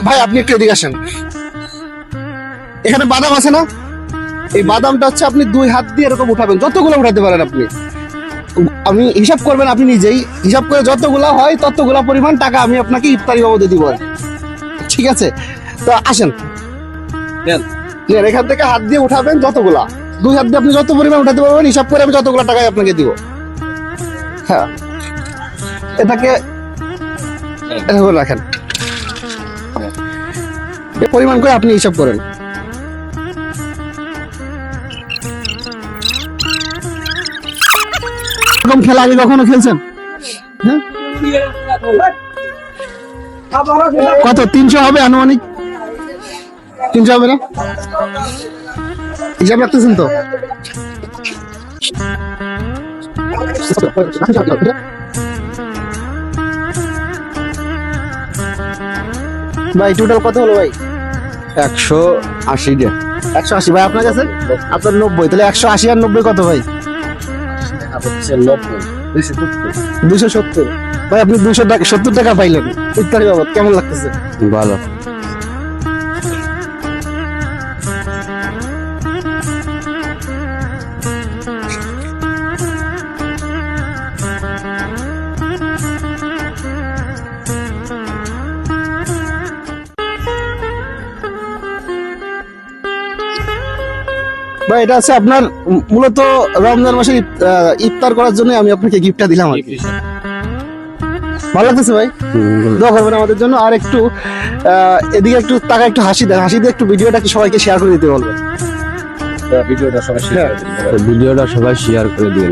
ভাই আপনি একটু এদিকে আসেন। এখানে বাদাম আছে না, এই বাদামটা হচ্ছে আপনি 2 হাত দিয়ে এরকম উঠাবেন, যতগুলো উঠাতে পারেন আপনি। আমি হিসাব করবেন, আপনি নিজেই হিসাব করে যতগুলা হয় ততগুলা পরিমাণ টাকা আমি আপনাকে ইফতারি বাবদে দিব। ঠিক আছে, তো আসেন এখান থেকে হাত দিয়ে উঠাবেন যতগুলা, 2 হাত দিয়ে আপনি যত পরিমাণ উঠাতে পারবেন হিসাব করে আমি যতগুলা টাকায় আপনাকে দিব। হ্যাঁ, এটাকে রাখেন, পরিমাণ করে আপনি হিসাব করেন। এরকম খেলা আগে কখনো খেলছেন? হ্যাঁ, কত 300 হবে আনুমানিক? 300 হবে না? হিসাব রাখতেছেন তো? ভাই টোটাল কত হলো ভাই? 180 180। ভাই আপনার কাছে? আপনার 90, তাহলে 180 আর 90 কত ভাই? 270। ভাই আপনি 270 টাকা পাইলেন ইফতারি বাবদ, কেমন লাগতেছে? ভালো। ভাই এটা আছে আপনার মূলত রমজান মাসে ইফতার করার জন্য আমি আপনাকে গিফটটা দিলাম আর কি। ভালো লাগতেছে ভাই? দোয়া করবেন আমাদের জন্য। আর একটু এদিকে একটু টাকা একটু হাসি দেন, হাসি দিয়ে একটু ভিডিওটা কি সবাইকে শেয়ার করে দিতে বলবেন। ভিডিওটা সবাই শেয়ার করে দিন।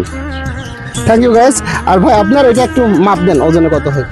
Thank you guys. আর ভাই আপনার এটা একটু মাপ দেন, ওজনে কত হয়?